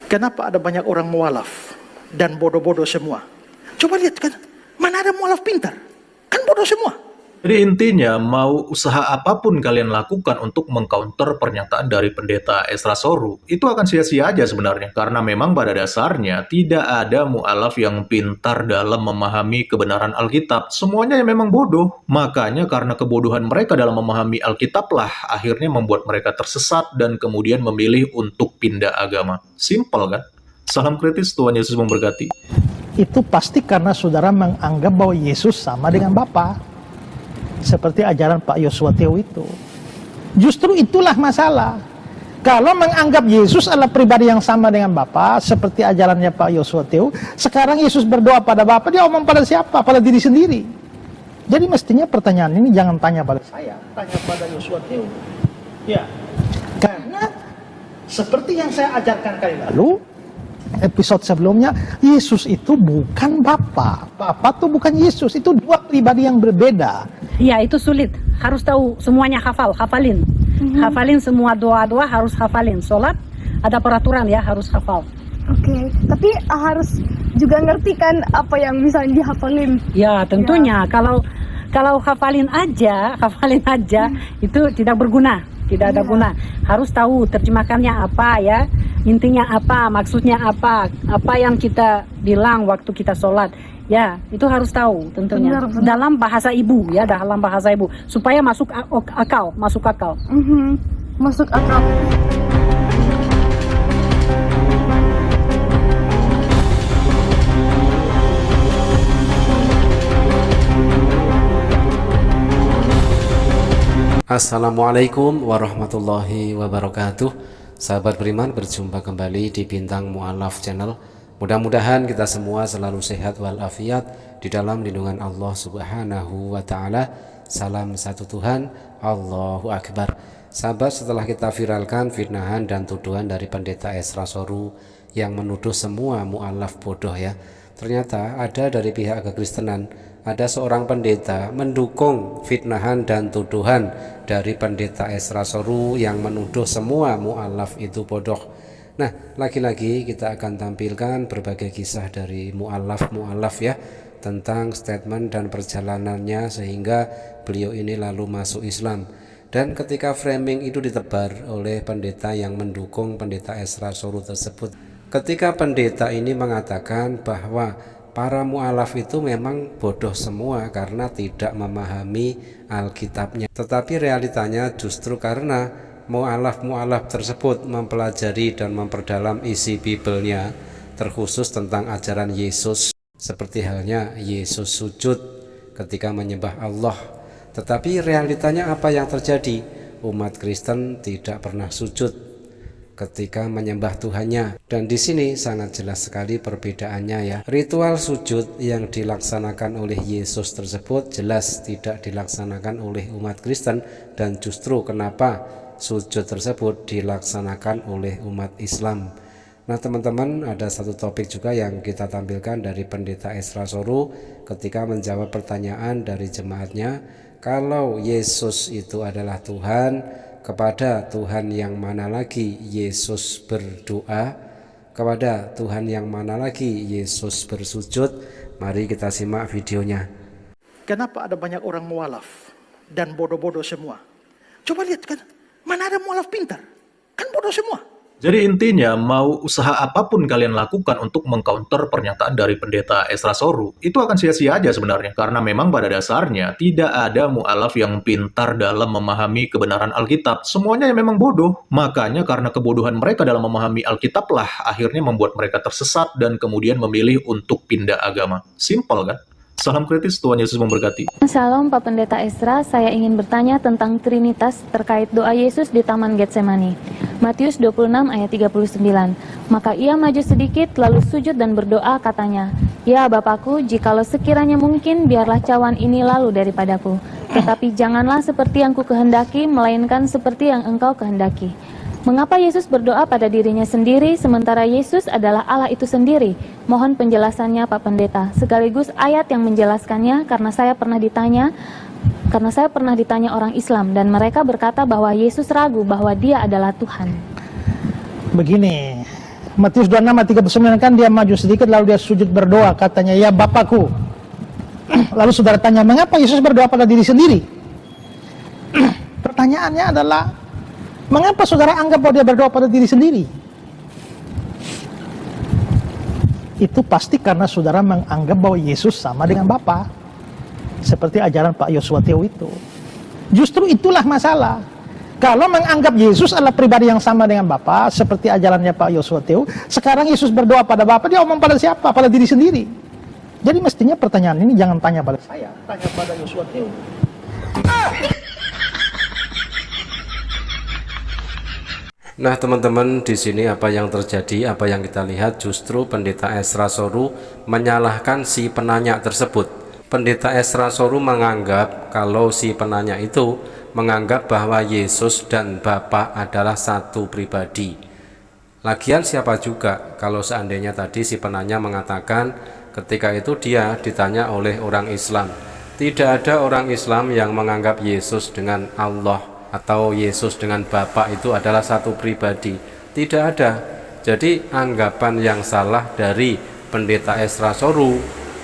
Kenapa ada banyak orang mualaf dan bodoh-bodoh semua? Coba lihat kan, mana ada mualaf pintar? Kan bodoh semua. Jadi intinya, mau usaha apapun kalian lakukan untuk mengcounter pernyataan dari pendeta Esra Soru, itu akan sia-sia aja sebenarnya. Karena memang pada dasarnya tidak ada mu'alaf yang pintar dalam memahami kebenaran Alkitab. Semuanya yang memang bodoh. Makanya karena kebodohan mereka dalam memahami Alkitab lah, akhirnya membuat mereka tersesat dan kemudian memilih untuk pindah agama. Simple kan? Salam kritis, Tuhan Yesus memberkati. Itu pasti karena saudara menganggap bahwa Yesus sama dengan Bapa. Seperti ajaran Pak Yosua Teo itu. Justru itulah masalah. Kalau menganggap Yesus adalah pribadi yang sama dengan Bapa, seperti ajarannya Pak Yosua Teo, sekarang Yesus berdoa pada Bapa, dia omong pada siapa? Pada diri sendiri. Jadi mestinya pertanyaan ini jangan tanya pada saya, tanya pada Yosua Teo. Ya. Karena seperti yang saya ajarkan kali lalu, episode sebelumnya, Yesus itu bukan Bapa. Bapa itu bukan Yesus, itu dua pribadi yang berbeda. Ya, itu sulit. Harus tahu semuanya, hafalin. Hafalin semua doa-doa, harus hafalin. Sholat ada peraturan ya, harus hafal. Oke, tapi harus juga ngerti kan apa yang misalnya dihafalin. Ya, tentunya. Kalau hafalin aja, itu tidak berguna. Tidak ada guna. Harus tahu terjemahkannya apa ya, intinya apa, maksudnya apa yang kita bilang waktu kita sholat. Ya, itu harus tahu tentunya. Benar. Dalam bahasa ibu ya, dalam bahasa ibu. Supaya masuk akal. Masuk akal. Assalamualaikum warahmatullahi wabarakatuh. Sahabat beriman, berjumpa kembali di Bintang Mu'alaf Channel. Mudah-mudahan kita semua selalu sehat walafiat di dalam lindungan Allah Subhanahu wa Ta'ala. Salam satu Tuhan, Allahu Akbar. Sahabat, setelah kita viralkan fitnahan dan tuduhan dari pendeta Esra Soru yang menuduh semua mu'alaf bodoh ya, ternyata ada dari pihak kekristenan, ada seorang pendeta mendukung fitnahan dan tuduhan dari pendeta Esra Soru yang menuduh semua mu'alaf itu bodoh. Nah, lagi-lagi kita akan tampilkan berbagai kisah dari mu'alaf ya, tentang statement dan perjalanannya sehingga beliau ini lalu masuk Islam. Dan ketika framing itu ditebar oleh pendeta yang mendukung pendeta Esra Soru tersebut, ketika pendeta ini mengatakan bahwa para mu'alaf itu memang bodoh semua karena tidak memahami Alkitabnya. Tetapi realitanya justru karena mu'alaf tersebut mempelajari dan memperdalam isi Bibelnya, terkhusus tentang ajaran Yesus, seperti halnya Yesus sujud ketika menyembah Allah. Tetapi realitanya apa yang terjadi? Umat Kristen tidak pernah sujud ketika menyembah Tuhannya. Dan di sini sangat jelas sekali perbedaannya ya. Ritual sujud yang dilaksanakan oleh Yesus tersebut jelas tidak dilaksanakan oleh umat Kristen, dan justru kenapa sujud tersebut dilaksanakan oleh umat Islam. Nah teman-teman, ada satu topik juga yang kita tampilkan dari pendeta Esra Soru ketika menjawab pertanyaan dari jemaatnya, kalau Yesus itu adalah Tuhan, kepada Tuhan yang mana lagi Yesus berdoa, kepada Tuhan yang mana lagi Yesus bersujud? Mari kita simak videonya. Kenapa ada banyak orang mualaf dan bodoh-bodoh semua? Coba lihat kan, mana ada mualaf pintar? Kan bodoh semua. Jadi intinya, mau usaha apapun kalian lakukan untuk mengcounter pernyataan dari pendeta Esra Soru, itu akan sia-sia aja sebenarnya. Karena memang pada dasarnya tidak ada mu'alaf yang pintar dalam memahami kebenaran Alkitab. Semuanya yang memang bodoh. Makanya karena kebodohan mereka dalam memahami Alkitab lah, akhirnya membuat mereka tersesat dan kemudian memilih untuk pindah agama. Simple kan? Salam kritis, Tuhan Yesus memberkati. Salam Pak Pendeta Esra, saya ingin bertanya tentang Trinitas terkait doa Yesus di Taman Getsemani. Matius 26 ayat 39. Maka ia maju sedikit lalu sujud dan berdoa katanya, "Ya Bapakku, jikalau sekiranya mungkin biarlah cawan ini lalu daripadaku. Tetapi janganlah seperti yang ku kehendaki, melainkan seperti yang Engkau kehendaki." Mengapa Yesus berdoa pada dirinya sendiri sementara Yesus adalah Allah itu sendiri? Mohon penjelasannya Pak Pendeta, sekaligus ayat yang menjelaskannya karena saya pernah ditanya orang Islam dan mereka berkata bahwa Yesus ragu bahwa dia adalah Tuhan. Begini, Matius 26 ayat 39 kan dia maju sedikit lalu dia sujud berdoa, katanya, ya Bapakku. Lalu saudara tanya, mengapa Yesus berdoa pada diri sendiri? Pertanyaannya adalah, mengapa saudara anggap bahwa dia berdoa pada diri sendiri? Itu pasti karena saudara menganggap bahwa Yesus sama dengan Bapa, seperti ajaran Pak Yosua Teo itu. Justru itulah masalah. Kalau menganggap Yesus adalah pribadi yang sama dengan Bapa, seperti ajarannya Pak Yosua Teo, sekarang Yesus berdoa pada Bapa, dia omong pada siapa? Pada diri sendiri. Jadi mestinya pertanyaan ini jangan tanya pada saya, tanya pada Yosua Teo. Nah teman-teman, di sini apa yang terjadi, apa yang kita lihat, justru Pendeta Ezra Soru menyalahkan si penanya tersebut. Pendeta Ezra Soru menganggap kalau si penanya itu menganggap bahwa Yesus dan Bapa adalah satu pribadi. Lagian siapa juga kalau seandainya tadi si penanya mengatakan ketika itu dia ditanya oleh orang Islam. Tidak ada orang Islam yang menganggap Yesus dengan Allah atau Yesus dengan Bapa itu adalah satu pribadi. Tidak ada. Jadi anggapan yang salah dari Pendeta Ezra Soru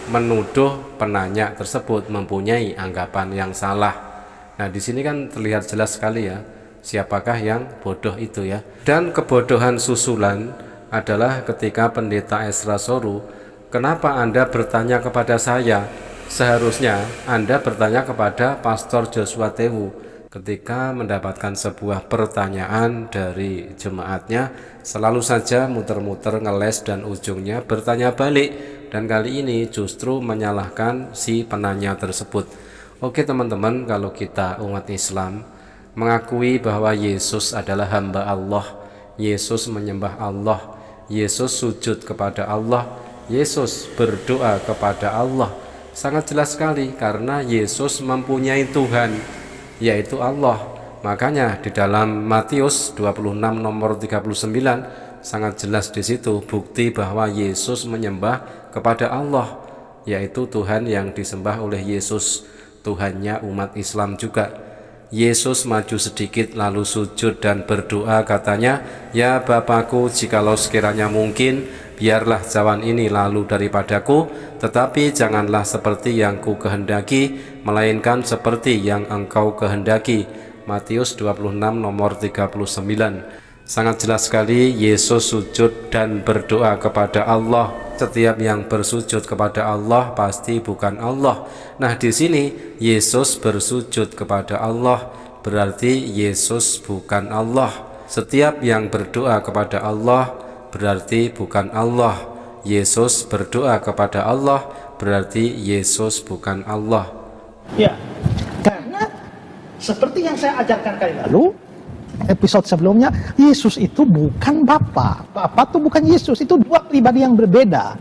menuduh penanya tersebut mempunyai anggapan yang salah. Nah, di sini kan terlihat jelas sekali ya, siapakah yang bodoh itu ya. Dan kebodohan susulan adalah ketika Pendeta Ezra Soru, kenapa Anda bertanya kepada saya? Seharusnya Anda bertanya kepada Pastor Joshua Tewu. Ketika mendapatkan sebuah pertanyaan dari jemaatnya, selalu saja muter-muter ngeles dan ujungnya bertanya balik. Dan kali ini justru menyalahkan si penanya tersebut. Oke teman-teman, kalau kita umat Islam mengakui bahwa Yesus adalah hamba Allah, Yesus menyembah Allah, Yesus sujud kepada Allah, Yesus berdoa kepada Allah, sangat jelas sekali karena Yesus mempunyai Tuhan, yaitu Allah. Makanya di dalam Matius 26 nomor 39 sangat jelas di situ bukti bahwa Yesus menyembah kepada Allah, yaitu Tuhan yang disembah oleh Yesus, Tuhannya umat Islam juga. Yesus maju sedikit lalu sujud dan berdoa, katanya, ya Bapakku, jikalau sekiranya mungkin, biarlah cawan ini lalu daripadaku, tetapi janganlah seperti yang ku kehendaki, melainkan seperti yang engkau kehendaki. Matius 26 nomor 39. Sangat jelas sekali Yesus sujud dan berdoa kepada Allah. Setiap yang bersujud kepada Allah pasti bukan Allah. Nah, di sini Yesus bersujud kepada Allah, berarti Yesus bukan Allah. Setiap yang berdoa kepada Allah berarti bukan Allah. Yesus berdoa kepada Allah berarti Yesus bukan Allah. Ya, karena seperti yang saya ajarkan kali lalu, episode sebelumnya, Yesus itu bukan Bapa. Bapa itu bukan Yesus, itu dua pribadi yang berbeda.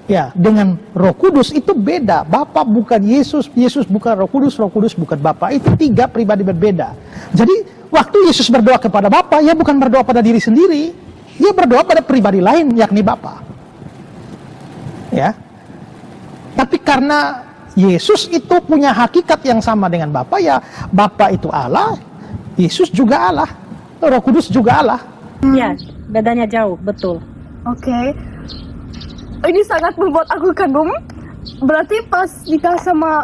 Ya, dengan Roh Kudus itu beda. Bapa bukan Yesus, Yesus bukan Roh Kudus bukan Bapa. Itu tiga pribadi berbeda. Jadi, waktu Yesus berdoa kepada Bapa, ya bukan berdoa pada diri sendiri, dia berdoa pada pribadi lain, yakni Bapa. Ya. Tapi karena Yesus itu punya hakikat yang sama dengan Bapa, ya Bapa itu Allah, Yesus juga Allah, Roh Kudus juga Allah. Ya, bedanya jauh, betul. Oke. Ini sangat membuat aku kagum. Berarti pas nikah sama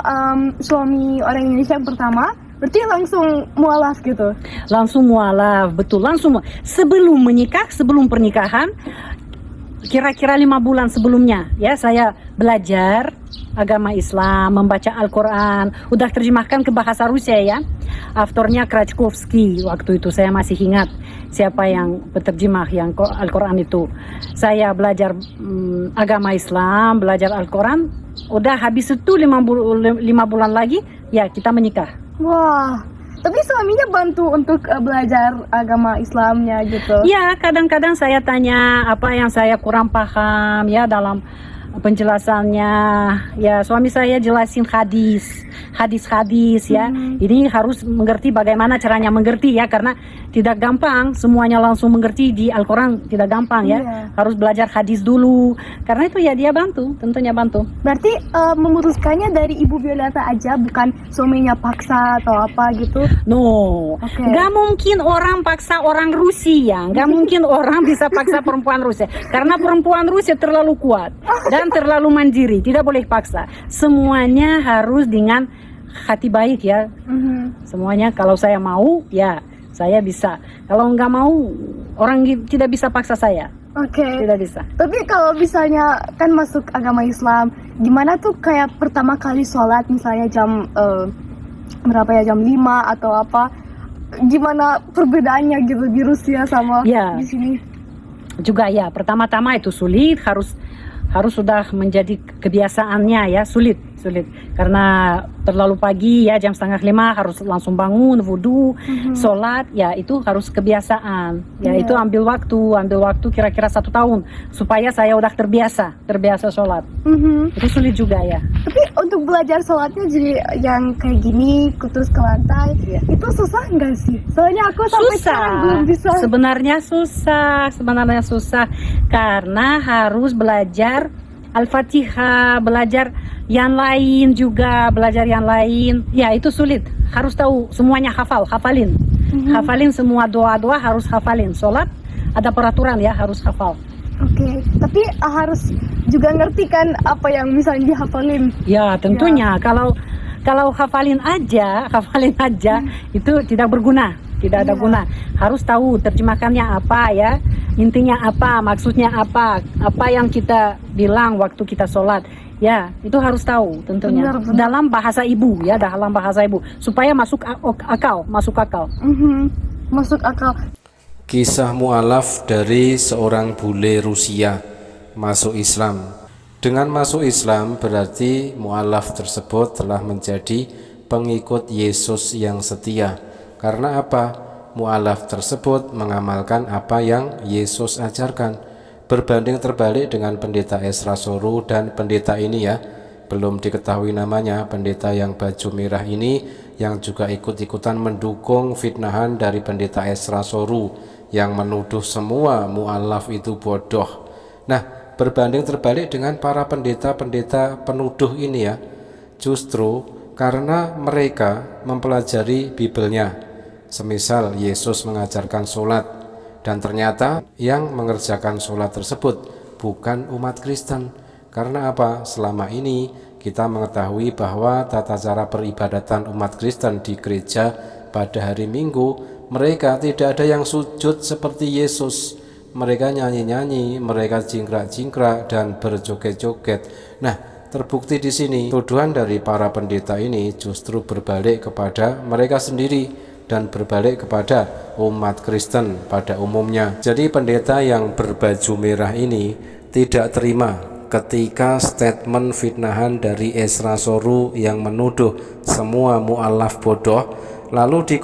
suami orang Indonesia yang pertama, berarti langsung mualaf gitu? Langsung mualaf, betul. Langsung sebelum menikah, sebelum pernikahan, kira-kira 5 bulan sebelumnya, ya saya belajar agama Islam, membaca Al-Quran, udah terjemahkan ke bahasa Rusia ya. Autornya Krachkovsky, waktu itu saya masih ingat siapa yang penerjemah yang Al-Quran itu. Saya belajar agama Islam, belajar Al-Quran, udah habis itu 5 bulan lagi, ya kita menikah. Wah, tapi suaminya bantu untuk belajar agama Islamnya gitu? Ya, kadang-kadang saya tanya apa yang saya kurang paham ya dalam penjelasannya ya suami saya jelasin hadis ya. Ini harus mengerti bagaimana caranya mengerti ya, karena tidak gampang semuanya langsung mengerti di Al-Quran, tidak gampang ya. Harus belajar hadis dulu, karena itu ya dia bantu, tentunya bantu. Berarti memutuskannya dari Ibu Violeta aja, bukan suaminya paksa atau apa gitu? No, nggak mungkin orang paksa orang Rusia, nggak mungkin orang bisa paksa perempuan Rusia, karena perempuan Rusia terlalu kuat dan terlalu mandiri, tidak boleh paksa. Semuanya harus dengan hati baik ya. Semuanya kalau saya mau ya saya bisa, kalau nggak mau orang tidak bisa paksa saya. Tidak bisa. Tapi kalau misalnya kan masuk agama Islam, gimana tuh kayak pertama kali sholat misalnya jam berapa ya, jam 5 atau apa? Gimana perbedaannya gitu di Rusia sama di sini? Juga ya, pertama-tama itu sulit, harus sudah menjadi kebiasaannya ya, sulit karena terlalu pagi ya, jam 4:30 harus langsung bangun, wudhu, sholat ya, itu harus kebiasaan ya. Itu ambil waktu kira-kira 1 tahun supaya saya udah terbiasa sholat. Itu sulit juga ya. Tapi untuk belajar sholatnya jadi yang kayak gini terus ke lantai, itu susah nggak sih? Soalnya aku sampai sekarang belum bisa. Sebenarnya susah karena harus belajar Al-Fatihah, belajar yang lain juga, ya itu sulit. Harus tahu semuanya, hafalin semua doa-doa, harus hafalin. Sholat ada peraturan ya, harus hafal. Tapi harus juga ngerti kan apa yang misalnya dihafalin. Ya tentunya, kalau hafalin aja itu tidak berguna, tidak ada guna. Harus tahu terjemahannya apa ya, intinya apa, maksudnya apa yang kita bilang waktu kita sholat ya, itu harus tahu tentunya. Dalam bahasa ibu ya, supaya masuk akal. Masuk akal. Kisah mu'alaf dari seorang bule Rusia masuk Islam. Dengan masuk Islam berarti mu'alaf tersebut telah menjadi pengikut Yesus yang setia. Karena apa? Mu'alaf tersebut mengamalkan apa yang Yesus ajarkan. Berbanding terbalik dengan pendeta Esra Soru dan pendeta ini ya, belum diketahui namanya, pendeta yang baju merah ini yang juga ikut-ikutan mendukung fitnahan dari pendeta Esra Soru yang menuduh semua mu'alaf itu bodoh. Nah, berbanding terbalik dengan para pendeta-pendeta penuduh ini ya, justru karena mereka mempelajari Bibelnya, semisal Yesus mengajarkan sholat, dan ternyata yang mengerjakan sholat tersebut bukan umat Kristen. Karena apa? Selama ini kita mengetahui bahwa tata cara peribadatan umat Kristen di gereja pada hari Minggu, mereka tidak ada yang sujud seperti Yesus. Mereka nyanyi-nyanyi, mereka jingkrak-jingkrak dan berjoget-joget. Nah, terbukti di sini tuduhan dari para pendeta ini justru berbalik kepada mereka sendiri dan berbalik kepada umat Kristen pada umumnya. Jadi pendeta yang berbaju merah ini tidak terima ketika statement fitnahan dari Esra Soru yang menuduh semua mu'alaf bodoh lalu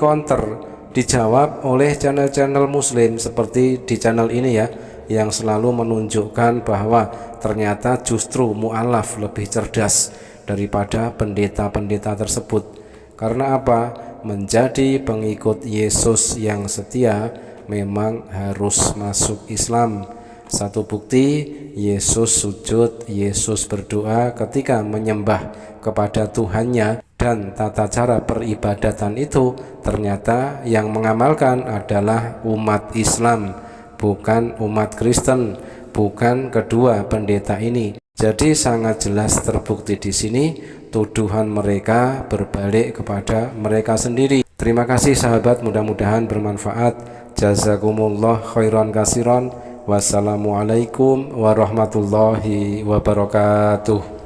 dijawab oleh channel-channel muslim seperti di channel ini ya, yang selalu menunjukkan bahwa ternyata justru mu'alaf lebih cerdas daripada pendeta-pendeta tersebut. Karena apa? Menjadi pengikut Yesus yang setia memang harus masuk Islam. Satu bukti, Yesus sujud, Yesus berdoa ketika menyembah kepada Tuhannya, dan tata cara peribadatan itu ternyata yang mengamalkan adalah umat Islam, bukan umat Kristen, bukan kedua pendeta ini. Jadi sangat jelas terbukti di sini tuduhan mereka berbalik kepada mereka sendiri. Terima kasih sahabat, mudah-mudahan bermanfaat. Jazakumullah khairan kasiran. Wassalamualaikum warahmatullahi wabarakatuh.